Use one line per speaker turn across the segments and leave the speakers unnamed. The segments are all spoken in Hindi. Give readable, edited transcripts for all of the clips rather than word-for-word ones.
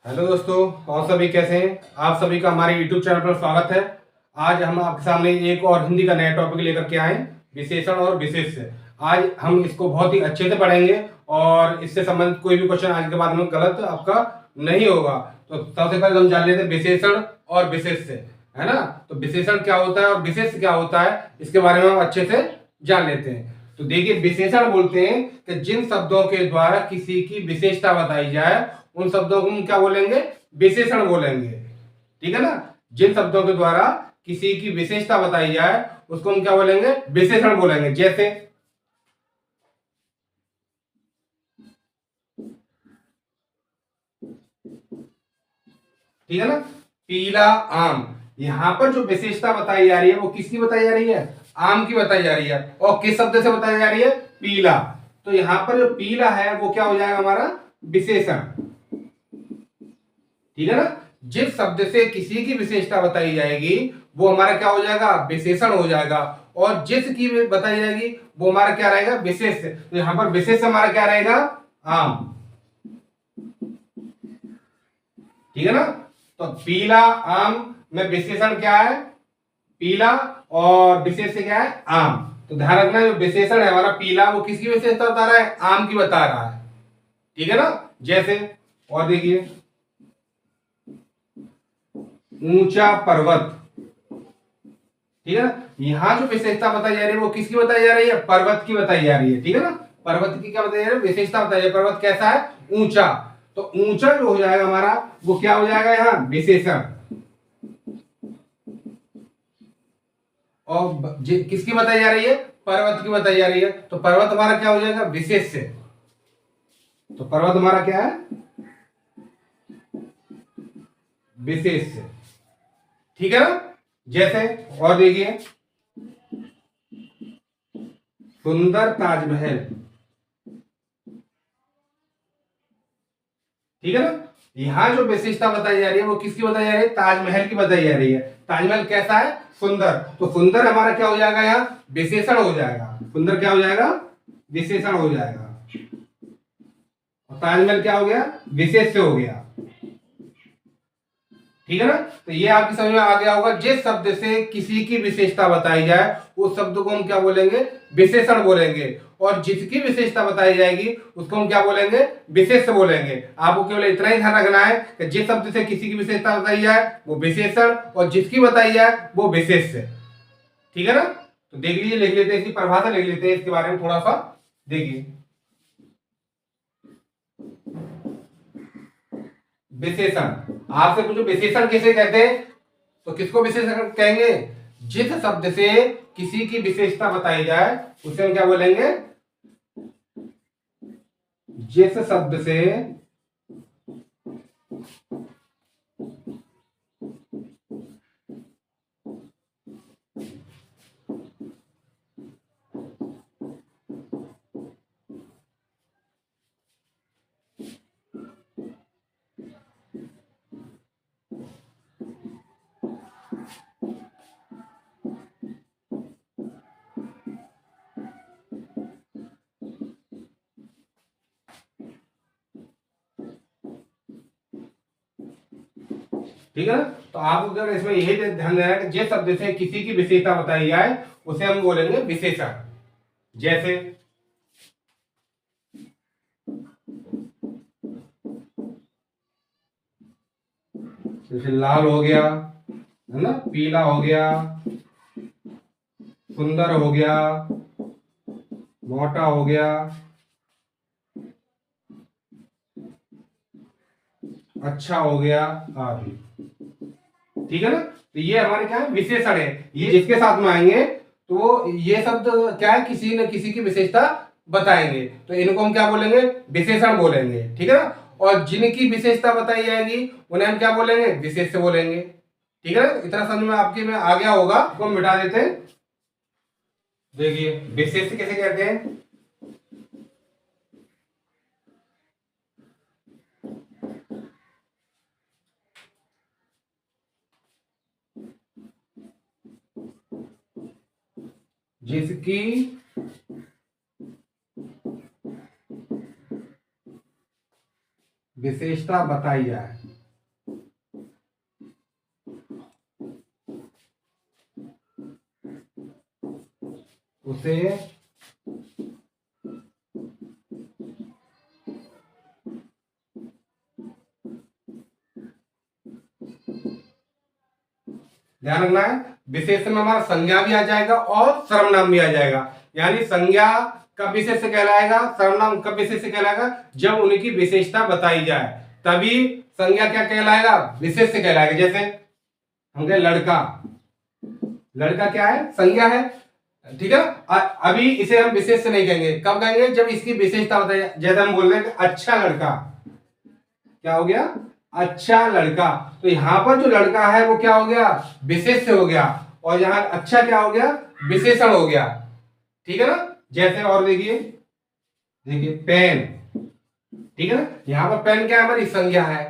हेलो दोस्तों, और सभी कैसे हैं। आप सभी का हमारे YouTube चैनल पर स्वागत है। आज हम आपके सामने एक और हिंदी का नया टॉपिक लेकर के आए, विशेषण और विशेष्य। आज हम इसको बहुत ही अच्छे से पढ़ेंगे और इससे संबंधित कोई भी क्वेश्चन आज के बाद में गलत आपका नहीं होगा। तो सबसे पहले हम जान लेते हैं विशेषण और विशेष्य, है ना। तो विशेषण क्या होता है और विशेष्य क्या होता है, इसके बारे में हम अच्छे से जान लेते हैं। तो देखिए, विशेषण बोलते हैं कि जिन शब्दों के द्वारा किसी की विशेषता बताई जाए उन शब्दों को हम क्या बोलेंगे, विशेषण बोलेंगे। ठीक है ना। जिन शब्दों के द्वारा किसी की विशेषता बताई जाए उसको हम क्या बोलेंगे, विशेषण बोलेंगे। जैसे ठीक है ना, पीला आम। यहां पर जो विशेषता बताई जा रही है वो किसकी बताई जा रही है, आम की बताई जा रही है। और किस शब्द से बताई जा रही है, पीला। तो यहां पर जो पीला है वो क्या हो जाएगा, हमारा विशेषण। ठीक है ना। जिस शब्द से किसी की विशेषता बताई जाएगी वो हमारा क्या हो जाएगा, विशेषण हो जाएगा। और जिसकी बताई जाएगी वो हमारा क्या रहेगा, विशेष्य। तो यहां पर विशेष्य हमारा क्या रहेगा, आम। ठीक है ना। तो पीला आम में विशेषण क्या है, पीला, और विशेष्य क्या है, आम। तो ध्यान रखना, जो विशेषण है हमारा पीला वो किसकी विशेषता बता रहा है, आम की बता रहा है। ठीक है ना। जैसे और देखिए, ऊंचा पर्वत। ठीक है ना। यहां जो विशेषता बताई जा रही है वो किसकी बताई जा रही है, पर्वत की बताई जा रही है। ठीक है ना। पर्वत की क्या बताई जा रही है, विशेषता बताई जा रही है। पर्वत कैसा है, ऊंचा। तो ऊंचा जो हो जाएगा हमारा वो क्या हो जाएगा, यहाँ विशेषण। और किसकी बताई जा रही है, पर्वत की बताई जा रही है। तो पर्वत हमारा क्या हो जाएगा, विशेष्य। तो पर्वत हमारा क्या है, विशेष्य। ठीक है ना। जैसे और देखिए, सुंदर ताजमहल। ठीक है ना। यहां जो विशेषता बताई जा रही है वो किसकी बताई जा रही है, ताजमहल की बताई जा रही है। ताजमहल कैसा है, सुंदर। तो सुंदर हमारा क्या हो जाएगा, यहाँ विशेषण हो जाएगा। सुंदर क्या हो जाएगा, विशेषण हो जाएगा। और ताजमहल क्या हो गया, विशेष्य हो गया। ठीक है ना। तो ये आपकी समझ में आ गया होगा, जिस शब्द से किसी की विशेषता बताई जाए उस शब्द को हम क्या बोलेंगे, विशेषण बोलेंगे। और जिसकी विशेषता बताई जाएगी उसको हम क्या बोलेंगे, विशेष्य बोलेंगे। आपको केवल इतना ही ध्यान रखना है कि जिस शब्द से किसी की विशेषता बताई जाए वो विशेषण, और जिसकी बताई जाए वो विशेष्य। ठीक है ना। तो देख लीजिए, लिख लेते हैं, इसकी परिभाषा लिख लेते हैं, इसके बारे में थोड़ा सा देखिए। विशेषण, आपसे पूछो विशेषण किसे कहते हैं, तो किसको विशेषण कहेंगे, जिस शब्द से किसी की विशेषता बताई जाए उसे हम क्या बोलेंगे, जिस शब्द से ठीक है ना। तो आपको अगर इसमें यही ध्यान देना है कि जिस शब्द से किसी की विशेषता बताई जाए उसे हम बोलेंगे विशेषण। जैसे जैसे लाल हो गया, है ना, पीला हो गया, सुंदर हो गया, मोटा हो गया, अच्छा हो गया, आदि। ठीक है ना। तो ये हमारे क्या है, विशेषण है। ये जिसके साथ में आएंगे तो ये शब्द क्या है, किसी न किसी की विशेषता बताएंगे, तो इनको हम क्या बोलेंगे, विशेषण बोलेंगे। ठीक है ना। और जिनकी विशेषता बताई जाएगी उन्हें हम क्या बोलेंगे, विशेष्य बोलेंगे। ठीक है ना। इतना समझ में आपके में आ गया होगा, इसको हम मिटा देते हैं। देखिए, विशेष्य कैसे कहते हैं, जिसकी विशेषता बताई जाए। से ध्यान रखना है, विशेषण में हमारा संज्ञा भी आ जाएगा और सर्वनाम भी आ जाएगा। यानी संज्ञा कब विशेष्य कहलाएगा, सर्वनाम कब विशेष्य कहलाएगा, जब उनकी विशेषता बताई जाए तभी संज्ञा क्या कहलाएगा, विशेष्य कहलाएगा। जैसे हम कहें लड़का, लड़का क्या है, संज्ञा है, ठीक है। अभी इसे हम विशेष्य नहीं कहेंगे, कब कहेंगे, जब इसकी विशेषता बताई जाए। जैसे हम बोल रहे हैं अच्छा लड़का, क्या हो गया, अच्छा लड़का, तो यहां पर जो लड़का है वो क्या हो गया, विशेष्य हो गया, और यहां अच्छा क्या हो गया, विशेषण हो गया, ठीक है ना। जैसे और देखिए, देखिए पेन, ठीक है ना, यहां पर पेन क्या है, हमारी संज्ञा है,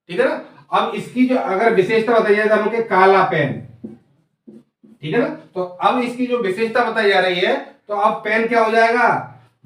ठीक है ना। अब इसकी जो अगर विशेषता बताई जाए तो हम काला पेन, ठीक है ना। तो अब इसकी जो विशेषता बताई जा रही है, तो अब पेन क्या हो जाएगा,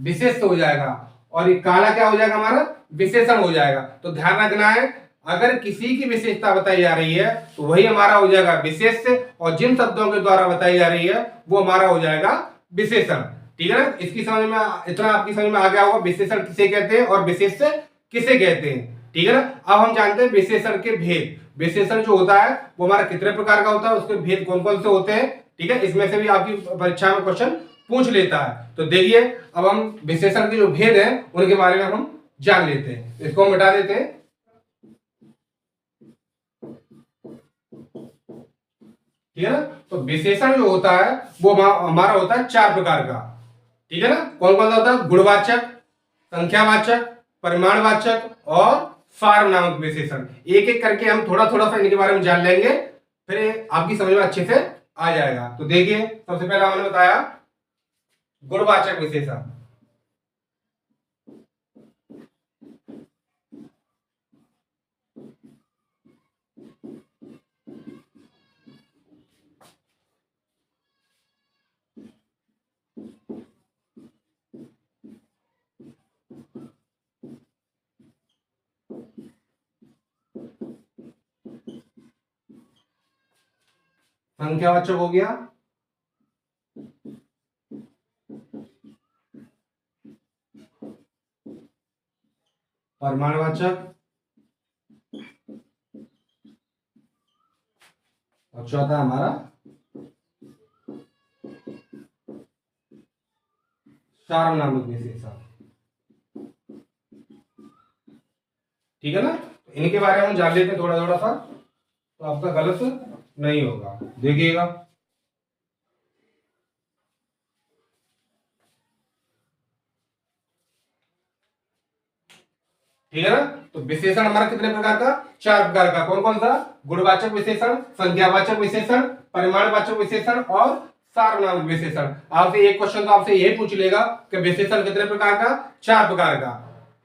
विशेष्य हो जाएगा, और ये काला क्या हो जाएगा, हमारा विशेषण हो जाएगा। तो ध्यान रखना है, अगर किसी की विशेषता बताई जा रही है तो वही हमारा हो जाएगा विशेष्य, और जिन शब्दों के द्वारा बताई जा रही है वो हमारा हो जाएगा विशेषण, ठीक है ना। इसकी समझ में, इतना आपकी समझ में आ गया होगा विशेषण किसे कहते हैं और विशेष्य किसे कहते हैं, ठीक है ना। अब हम जानते हैं विशेषण के भेद। विशेषण जो होता है वो हमारा कितने प्रकार का होता है, उसके भेद कौन कौन से होते हैं, ठीक है। इसमें से भी आपकी परीक्षा में क्वेश्चन पूछ लेता है। तो देखिए, अब हम विशेषण के जो भेद हैं उनके बारे में हम जान लेते हैं। इसको हम मिटा देते हैं, ठीक है ना। तो विशेषण जो होता है वो हमारा होता है 4 प्रकार का, ठीक है ना। कौन कौन सा होता है, गुणवाचक, संख्यावाचक, परिमाणवाचक और सार्वनामिक विशेषण। एक एक करके हम थोड़ा थोड़ा सा इनके बारे में जान लेंगे, फिर आपकी समझ में अच्छे से आ जाएगा। तो देखिए, सबसे पहले हमने बताया गुणवाचक विशेषण। संख्यावाचक हो गया, परिमाणवाचक, और चौथा हमारा सार्वनामिक विशेषण, ठीक है ना। इनके बारे में हम जान लेते हैं थोड़ा थोड़ा सा, तो आपका गलत नहीं होगा, देखिएगा। ठीक है ना। तो विशेषण हमारा कितने प्रकार का, 4 प्रकार का। कौन कौन सा, गुणवाचक विशेषण, संख्यावाचक विशेषण, परिमाणवाचक विशेषण और सार्वनामिक विशेषण। आपसे एक क्वेश्चन तो आपसे यही पूछ लेगा कि विशेषण कितने प्रकार का, 4 प्रकार का,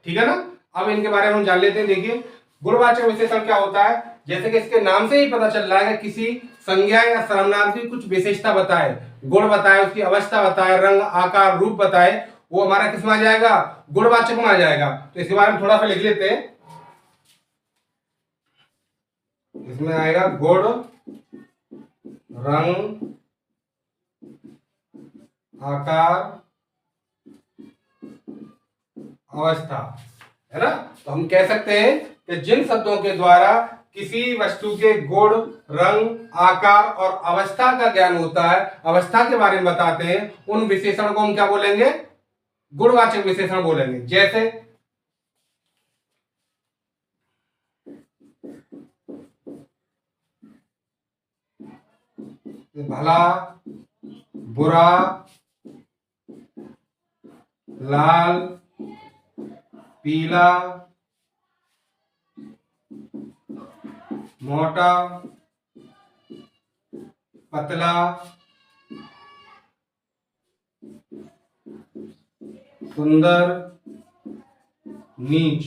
ठीक है ना। अब इनके बारे में हम जान लेते हैं। देखिए, गुणवाचक विशेषण क्या होता है, जैसे कि इसके नाम से ही पता चल रहा है कि किसी संज्ञा या सर्वनाम की कुछ विशेषता बताए, गुण बताए, उसकी अवस्था बताए, रंग आकार रूप बताए, वो हमारा किस में आ जाएगा, गुणवाचक में आ जाएगा। तो इसके बारे में थोड़ा सा लिख लेते हैं। इसमें आएगा गुण, रंग, आकार, अवस्था, है ना। तो हम कह सकते हैं कि जिन शब्दों के द्वारा किसी वस्तु के गुण, रंग, आकार और अवस्था का ज्ञान होता है, अवस्था के बारे में बताते हैं, उन विशेषण को हम क्या बोलेंगे, गुणवाचक विशेषण बोलेंगे। जैसे भला, बुरा, लाल, पीला, मोटा, पतला, सुंदर, नीच,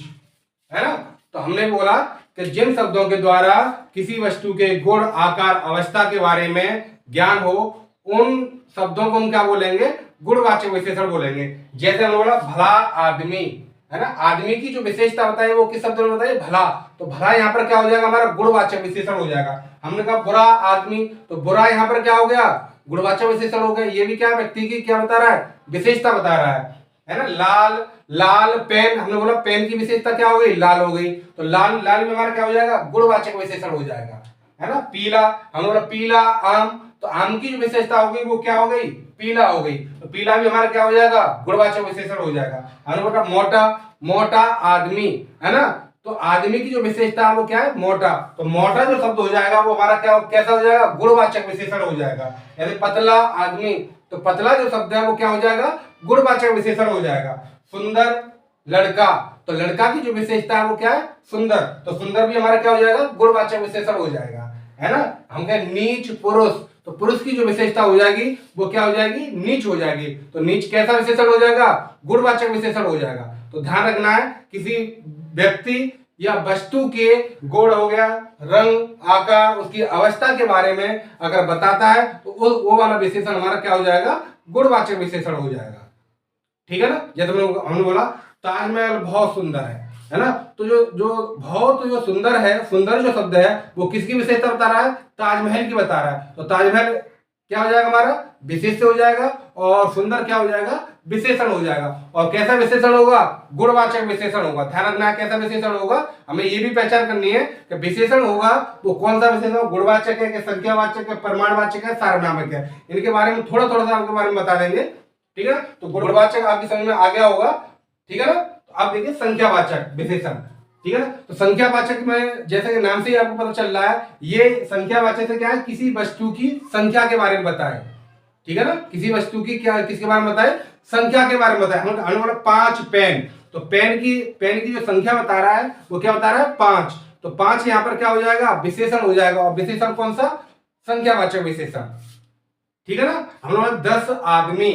है ना। तो हमने बोला कि जिन शब्दों के द्वारा किसी वस्तु के गुण, आकार, अवस्था के बारे में ज्ञान हो, उन शब्दों को हम क्या बोलेंगे, गुणवाचक विशेषण बोलेंगे। जैसे हमने बोला भला आदमी, है ना, आदमी की जो विशेषता बताई वो किस शब्द में बताइए, भला। तो भला यहाँ पर क्या हो जाएगा, हमारा गुणवाचक विशेषण हो जाएगा। हमने कहा बुरा आदमी, तो बुरा यहाँ पर क्या हो गया, गुणवाचक विशेषण हो गया। ये भी क्या व्यक्ति की क्या बता रहा है, विशेषता बता रहा है ना। लाल, लाल पेन, हमने बोला पेन की विशेषता क्या हो गई, लाल हो गई, तो लाल, लाल में हमारा क्या हो जाएगा, गुणवाचक विशेषण हो जाएगा, है ना। पीला, हमने बोला पीला आम, तो आम की जो विशेषता हो गई वो क्या हो गई, पीला हो गई, तो पीला भी हमारा क्या हो जाएगा, गुणवाचक विशेषण हो जाएगा। हमने बोला मोटा, मोटा आदमी, है ना, तो आदमी की जो विशेषता है वो क्या है, मोटा, तो मोटा जो शब्द हो जाएगा वो हमारा क्या, कैसा हो जाएगा, गुणवाचक विशेषण हो जाएगा। यानी पतला आदमी, तो पतला जो शब्द है वो क्या हो जाएगा, गुणवाचक विशेषण हो जाएगा। सुंदर लड़का, तो लड़का की जो विशेषता है वो क्या है, सुंदर, तो सुंदर भी हमारा क्या हो जाएगा, गुणवाचक विशेषण हो जाएगा, है ना। हम कहें नीच पुरुष, तो पुरुष की जो विशेषता हो जाएगी वो क्या हो जाएगी, नीच हो जाएगी, तो नीच कैसा विशेषण हो जाएगा, गुणवाचक विशेषण हो जाएगा। तो ध्यान रखना है, किसी व्यक्ति या वस्तु के गुण हो गया, रंग, आकार, उसकी अवस्था के बारे में अगर बताता है तो वो वाला विशेषण हमारा क्या हो जाएगा, गुणवाचक विशेषण हो जाएगा, ठीक है ना। जैसे हमने बोला ताजमहल बहुत सुंदर है ना, तो जो बहुत जो सुंदर है, सुंदर जो शब्द है वो किसकी विशेषता बता रहा है, ताजमहल की बता रहा है, तो ताजमहल क्या हो जाएगा हमारा, विशेष हो जाएगा, और सुंदर क्या हो जाएगा, विशेषण हो जाएगा। और कैसा विशेषण होगा, गुणवाचक विशेषण होगा। ध्यान रखना है कैसा विशेषण होगा, हमें ये भी पहचान करनी है कि विशेषण होगा वो कौन सा विशेषण, गुणवाचक है कि संख्यावाचक है, प्रमाणवाचक है, सार्वनामिक है, इनके बारे में थोड़ा थोड़ा सा आपके बारे में बता देंगे, ठीक है। तो गुणवाचक आपकी समझ में आ गया होगा, ठीक है ना। तो आप देखिए संख्यावाचक विशेषण, ठीक है। तो संख्यावाचक में जैसे कि नाम से ही आपको पता चल रहा है, ये संख्यावाचक से क्या है, किसी वस्तु की संख्या के बारे में बताए, ठीक है ना, किसी वस्तु की क्या, किसके बारे में बताए, संख्या के बारे में बताए। हमने बोला 5 पेन, तो पेन की जो संख्या बता रहा है वो क्या बता रहा है, 5, तो 5 यहां पर क्या हो जाएगा, विशेषण हो जाएगा, और विशेषण कौन सा, संख्यावाचक विशेषण, ठीक है ना। हम लोग 10 आदमी,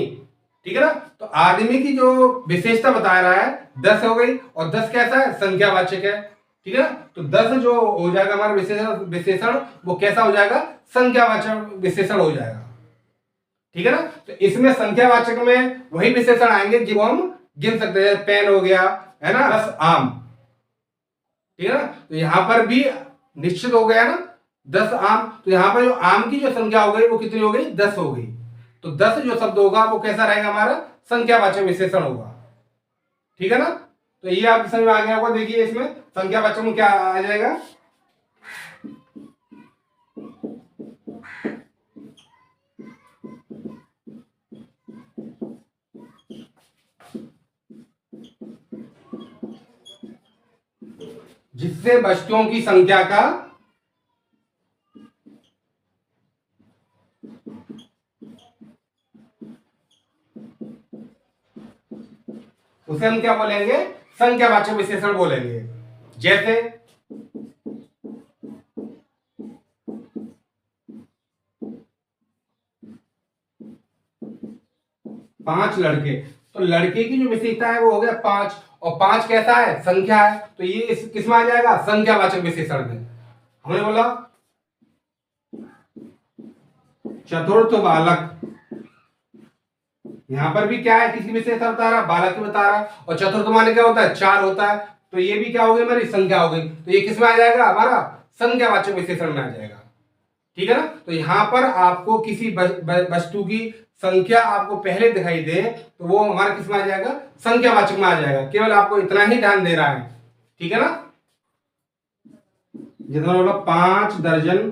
ठीक है ना, तो आदमी की जो विशेषता बता रहा है 10 हो गई, और 10 कैसा है, संख्यावाचक है, ठीक है ना। तो 10 जो हो जाएगा हमारा विशेषण वो कैसा हो जाएगा, संख्यावाचक विशेषण हो जाएगा, ठीक है ना। तो इसमें संख्यावाचक में वही विशेषण आएंगे जो हम गिन सकते हैं, पेन हो गया, है ना, 10 आम, ठीक है ना। तो यहां पर भी निश्चित हो गया ना, 10 आम, तो यहां पर जो आम की जो संख्या हो गई वो कितनी हो गई, 10 हो गई, तो 10 जो शब्द होगा वो कैसा रहेगा, हमारा संख्यावाचक विशेषण होगा, ठीक है ना। तो ये आपकी समझ में आ गया होगा। देखिए इसमें संख्यावाचक में क्या आ जाएगा, जिससे वस्तुओं की संख्या का उसे हम क्या बोलेंगे, संख्यावाचक विशेषण बोलेंगे। जैसे 5 लड़के, तो लड़के की जो विशेषता है वो हो गया 5, और 5 कैसा है, संख्या है, तो ये किस में आ जाएगा, संख्यावाचक विशेषण में। हमने बोला चतुर्थ बालक, यहां पर भी क्या है, किसकी विशेषता बता रहा है, बालक की बता रहा है, और चतुर्थ माने क्या होता है, 4 होता है, तो ये भी क्या हो गई, हमारी संख्या हो गई, तो ये किस में आ जाएगा, हमारा संख्यावाचक विशेषण में आ जाएगा, ठीक है ना। तो यहां पर आपको किसी वस्तु की संख्या आपको पहले दिखाई दे तो वो हमारा किस में आ जाएगा, संख्यावाचक में आ जाएगा, केवल आपको इतना ही ध्यान दे रहा है, ठीक है ना। जितना बोला 5 दर्जन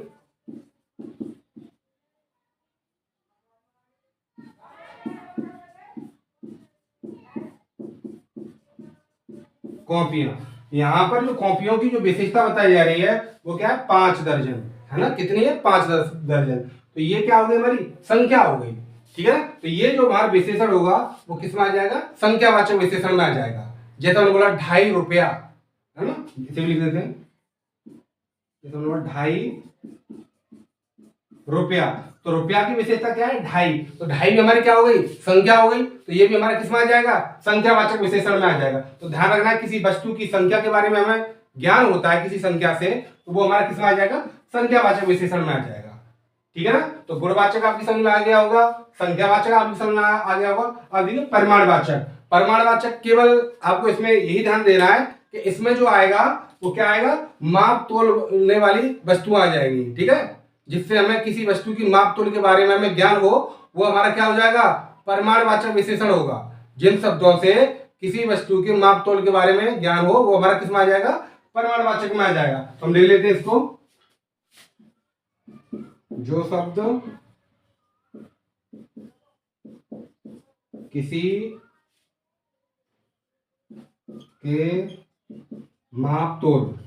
कॉपियां, यहां पर जो कॉपियों की जो विशेषता बताई जा रही है वो क्या है, 5 दर्जन, है ना, कितनी है, 5 दर्जन, तो ये क्या हो गई, हमारी संख्या हो गई, ठीक है ना। तो ये जो हमारा विशेषण होगा वो किस में आ जाएगा, संख्यावाचक विशेषण में आ जाएगा। जैसे हमने बोला 2.5 रुपया, है ना, इसे भी लिख देते हैं, जैसे हमने बोला 2.5 रुपया, तो रुपया की विशेषता क्या है, 2.5, तो 2.5 भी हमारी क्या हो गई, संख्या हो गई, तो ये भी हमारा किस में आ जाएगा, संख्यावाचक विशेषण में आ जाएगा। तो ध्यान रखना है, किसी वस्तु की संख्या के बारे में हमें ज्ञान होता है किसी संख्या से, तो वो हमारा किस में आ जाएगा, संख्यावाचक विशेषण में आ जाएगा, ठीक है ना। तो गुणवाचक आपकी समझ में आ गया होगा, संख्यावाचक आपकी समझ में आ गया होगा। अब देखिए परिमाणवाचक, परिमाणवाचक केवल आपको इसमें यही ध्यान देना है कि इसमें जो आएगा वो क्या आएगा, माप तोलने वाली वस्तुएं आ जाएंगी, ठीक है। जिससे हमें किसी वस्तु की माप तोल के बारे में हमें ज्ञान हो, वो हमारा क्या हो जाएगा, परिमाणवाचक विशेषण होगा। जिन शब्दों से किसी वस्तु के माप तोल के बारे में ज्ञान हो, वो हमारा किस में आ जाएगा, परिमाणवाचक में आ जाएगा। तो हम लिख लेते हैं इसको, जो शब्द किसी के माप तोल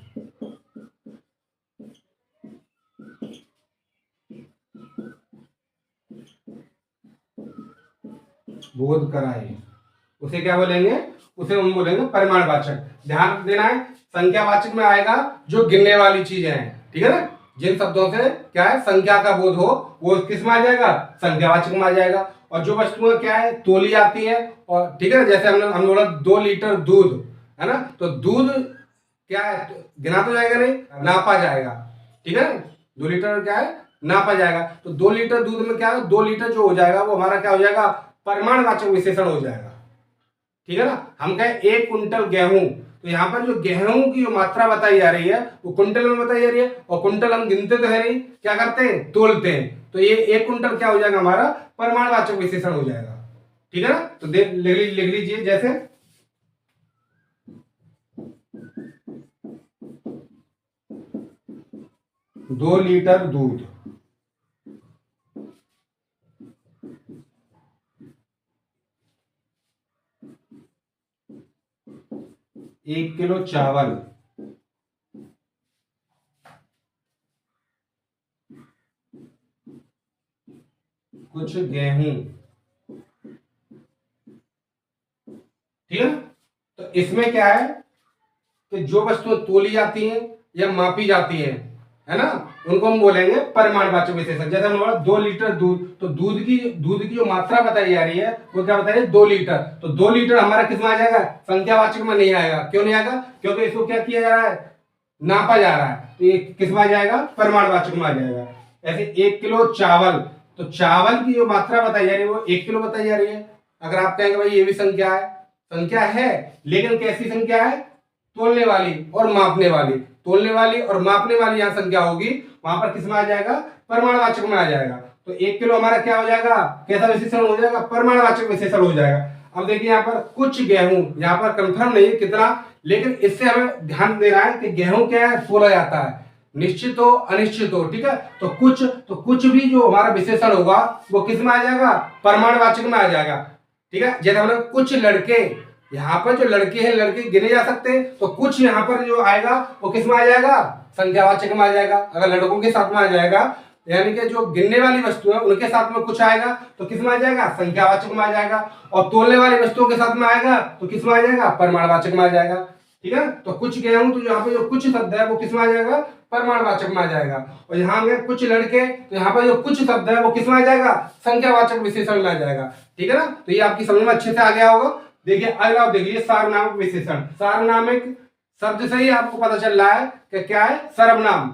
बोध कराए, उसे क्या बोलेंगे, उसे हम बोलेंगे परिमाणवाचक। ध्यान देना है, संख्यावाचक में आएगा जो गिनने वाली चीजें हैं, ठीक है ना। जिन शब्दों से क्या है, संख्या का बोध हो, वो किस में आ जाएगा, संख्यावाचक में आ जाएगा। और जो वस्तुएं क्या है, तोली जाती है, और ठीक है, जैसे हम बोला 2 लीटर दूध है ना, तो दूध क्या है, गिना तो जाएगा नहीं, नापा जाएगा, ठीक है। 2 लीटर क्या है, नापा जाएगा। तो 2 लीटर दूध में क्या है, 2 लीटर जो हो जाएगा वो हमारा क्या हो जाएगा, परिमाणवाचक विशेषण हो जाएगा, ठीक है ना। हम कहें 1 कुंटल गेहूं, तो यहाँ पर जो गेहूं की जो मात्रा बताई जा रही है वो कुंटल में बताई जा रही है, और कुंटल हम गिनते तो है नहीं, क्या करते हैं, तोलते हैं। तो ये 1 कुंटल क्या हो जाएगा, हमारा परिमाणवाचक विशेषण हो जाएगा, ठीक है ना। तो लिख लीजिए, जैसे 2 लीटर दूध, 1 किलो चावल, कुछ गेहूं, ठीक है। तो इसमें क्या है कि जो वस्तुएं तोली जाती हैं या मापी जाती हैं, है ना, उनको हम बोलेंगे परिमाणवाचक विशेषण। जैसे हमने बोला 2 लीटर दूध, तो दूध की जो मात्रा बताई जा रही है वो क्या बताइए, 2 लीटर। तो 2 लीटर हमारा किस में आ जाएगा, संख्यावाचक में नहीं आएगा। क्यों नहीं आएगा, क्योंकि इसको क्या किया जा रहा है, नापा जा रहा है। तो ये किस में आ जाएगा, परिमाणवाचक में आ जाएगा। ऐसे 1 किलो चावल, तो चावल की जो मात्रा बताई जा रही है वो 1 किलो बताई जा रही है। अगर आप कहेंगे भाई ये भी संख्या है, लेकिन कैसी संख्या है, तोलने वाली और मापने वाली। तोलने वाली और मापने वाली यहाँ संख्या होगी, वहां पर किस में आ जाएगा, परिमाणवाचक में आ जाएगा। तो 1 किलो हमारा क्या हो जाएगा, कैसा विशेषण हो जाएगा, परिमाणवाचक विशेषण हो जाएगा। अब देखिए यहाँ पर कुछ गेहूं, यहाँ पर कंफर्म नहीं है कितना, लेकिन इससे हमें ध्यान देना है कि गेहूं क्या है, तोला जाता है, निश्चित हो अनिश्चित हो, ठीक है। तो कुछ भी जो हमारा विशेषण होगा वो किस में आ जाएगा, परिमाणवाचक में आ जाएगा, ठीक है। जैसे हमने कुछ लड़के, यहाँ पर जो लड़के हैं, लड़के गिने जा सकते हैं, तो कुछ यहाँ पर जो आएगा वो किस में आ जाएगा, संख्यावाचक में आ जाएगा। अगर लड़कों के साथ में आ जाएगा, यानी कि जो गिनने वाली वस्तु है उनके साथ में कुछ आएगा तो किस में आ जाएगा, संख्यावाचक में आ जाएगा। और तोलने वाली वस्तुओं के साथ में आएगा तो किस में आ जाएगा, परिमाणवाचक में आ जाएगा, ठीक है। तो कुछ गेहूं, तो यहाँ पे जो कुछ शब्द है वो किस में आ जाएगा, परिमाणवाचक में आ जाएगा। और यहाँ में कुछ लड़के, तो यहाँ पर जो कुछ शब्द है वो किस में आ जाएगा, संख्यावाचक विशेषण में आ जाएगा, ठीक है ना। तो ये आपकी समझ में अच्छे से आ गया होगा। देखिए अगला आप देखिए, सार्वनामिक विशेषण। सार्वनामिक शब्द से ही आपको पता चल रहा है कि क्या है, सर्वनाम,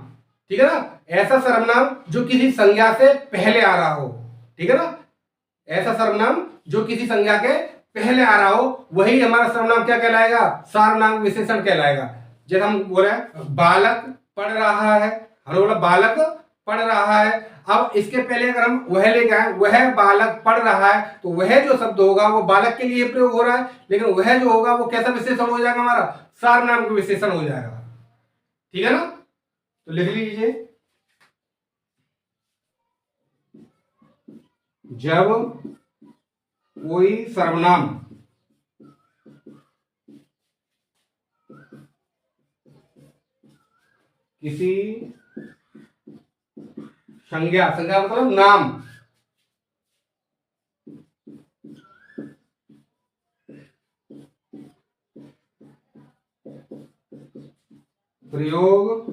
ठीक है ना। ऐसा सर्वनाम जो किसी संज्ञा से पहले आ रहा हो, ठीक है ना। ऐसा सर्वनाम जो किसी संज्ञा के पहले आ रहा हो, वही हमारा सर्वनाम क्या कहलाएगा, सार्वनामिक विशेषण कहलाएगा। जैसे हम बोले बालक पढ़ रहा है, हमने बोला बालक पढ़ रहा है। अब इसके पहले अगर हम वह लेके आए, वह बालक पढ़ रहा है, तो वह जो शब्द होगा वो बालक के लिए प्रयोग हो रहा है, लेकिन वह जो होगा वो कैसा विशेषण हो जाएगा, हमारा सार्वनामिक विशेषण हो जाएगा, ठीक है ना। तो लिख लीजिए, जब कोई सर्वनाम किसी संज्ञा मतलब नाम प्रयोग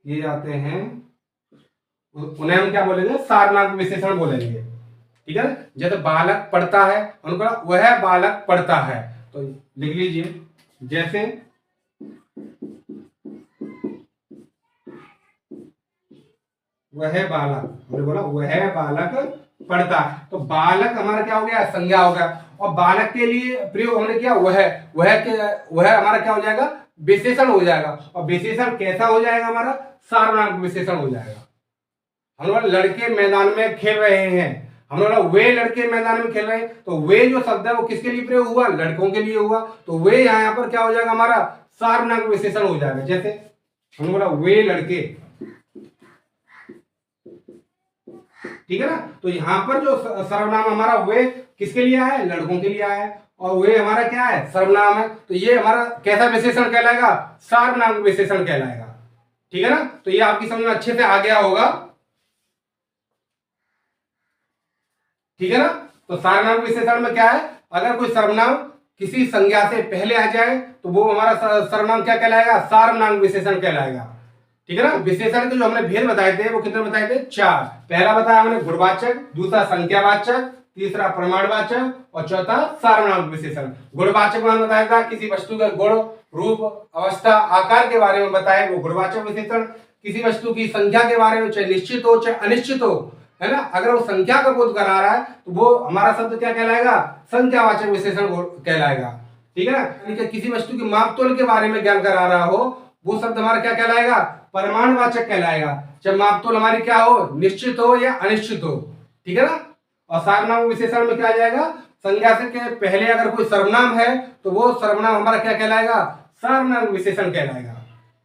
किए जाते हैं, उन्हें हम क्या बोलेंगे, सार्वनामिक विशेषण बोलेंगे, ठीक है। जैसे बालक पढ़ता है, उनको वह बालक पढ़ता है, तो लिख लीजिए, जैसे वह बालक, हमने बोला वह बालक पढ़ता, तो बालक हमारा क्या हो गया, संज्ञा हो गया। और बालक के लिए प्रयोग हमने किया वह हमारा क्या हो जाएगा, विशेषण हो जाएगा। और विशेषण कैसा हो जाएगा हमारा? सार्वनाम विशेषण हो जाएगा। हम लोग लड़के मैदान में खेल रहे हैं, हम लोग वे लड़के मैदान में खेल रहे हैं, तो वे जो शब्द है वो किसके लिए प्रयोग हुआ? लड़कों के लिए हुआ। तो वे यहाँ पर क्या हो जाएगा? हमारा सार्वनाम विशेषण हो जाएगा। जैसे हम बोला वे लड़के, ठीक है ना। तो यहां पर जो सर्वनाम हमारा वे किसके लिए आया है? लड़कों के लिए आया है। और वे हमारा क्या है? सर्वनाम है। तो ये हमारा कैसा विशेषण कहलाएगा? सार्वनाम विशेषण कहलाएगा। ठीक है ना। तो ये आपकी समझ में अच्छे से आ गया होगा। ठीक है ना। तो सार्वनाम विशेषण में क्या है? अगर कोई सर्वनाम किसी संज्ञा से पहले आ जाए तो वो हमारा सर्वनाम क्या कहलाएगा? सार्वनाम विशेषण कहलाएगा। ठीक है ना। विशेषण के जो हमने भेद बताए थे वो कितने बताए थे? 4। पहला बताया हमने गुणवाचक, दूसरा संख्यावाचक, तीसरा प्रमाणवाचक और चौथा सार्वनाम विशेषण। गुणवाचक में बताया था किसी वस्तु के गुण, रूप, अवस्था, आकार के बारे में बताए, वो गुणवाचक विशेषण। किसी वस्तु की संख्या के बारे में, चाहे निश्चित हो चाहे अनिश्चित हो, है ना, अगर वो संख्या का बोध करा रहा है तो वो हमारा शब्द क्या कहलाएगा? संख्यावाचक विशेषण कहलाएगा। ठीक है ना। किसी वस्तु की मापतोल के बारे में ज्ञान करा रहा हो वो शब्द हमारा क्या कहलाएगा? परिमाणवाचक कहलाएगा। चाहे मापतोल हमारी क्या हो? निश्चित हो या अनिश्चित हो। ठीक है ना। और सार्वनाम विशेषण में क्या आ जाएगा? संज्ञा से के पहले अगर कोई सर्वनाम है तो वो सर्वनाम हमारा क्या कहलाएगा? सार्वनाम विशेषण कहलाएगा।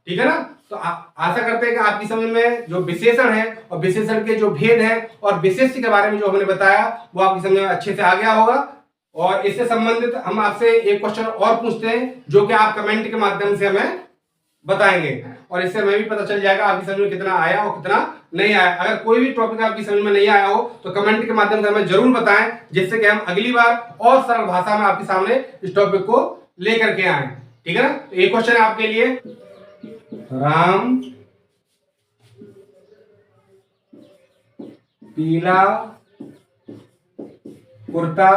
ठीक है ना। तो आशा करते हैं कि आपकी समझ में जो विशेषण है और विशेषण के जो भेद है और विशेष्य के बारे में जो हमने बताया वो आपकी समझ में अच्छे से आ गया होगा। और इससे संबंधित हम आपसे एक क्वेश्चन और पूछते हैं जो कि आप कमेंट के माध्यम से हमें बताएंगे, और इससे हमें भी पता चल जाएगा आपकी समझ में कितना आया और कितना नहीं आया। अगर कोई भी टॉपिक आपकी समझ में नहीं आया हो तो कमेंट के माध्यम से हमें जरूर बताएं, जिससे कि हम अगली बार और सरल भाषा में आपके सामने इस टॉपिक को लेकर के आए। ठीक है ना। तो एक क्वेश्चन है आपके लिए, राम पीला कुर्ता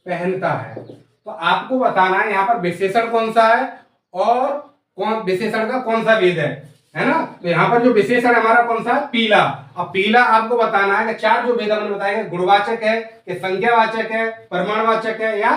पहनता है। तो आपको बताना है यहाँ पर विशेषण कौन सा है और कौन विशेषण का कौन सा भेद है ना। तो यहाँ पर जो विशेषण हमारा कौन सा है? पीला। अब पीला आपको बताना है कि 4 जो भेद हमने बताए, गुणवाचक है कि संख्यावाचक है, परिमाणवाचक है या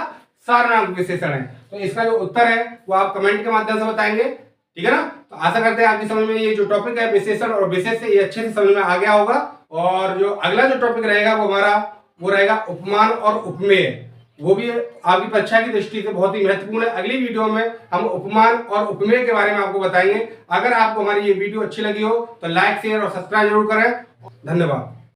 सार्वनाम विशेषण है। तो इसका जो उत्तर है वो आप कमेंट के माध्यम से बताएंगे। ठीक है ना। तो आशा करते हैं आपकी समझ में ये जो टॉपिक है विशेषण और विशेष ये अच्छे से समझ में आ गया होगा। और जो अगला जो टॉपिक रहेगा वो हमारा वो रहेगा उपमान और उपमेय। वो भी आपकी परीक्षा की दृष्टि से बहुत ही महत्वपूर्ण है। अगली वीडियो में हम उपमान और उपमेय के बारे में आपको बताएंगे। अगर आपको हमारी ये वीडियो अच्छी लगी हो तो लाइक, शेयर और सब्सक्राइब जरूर करें। धन्यवाद।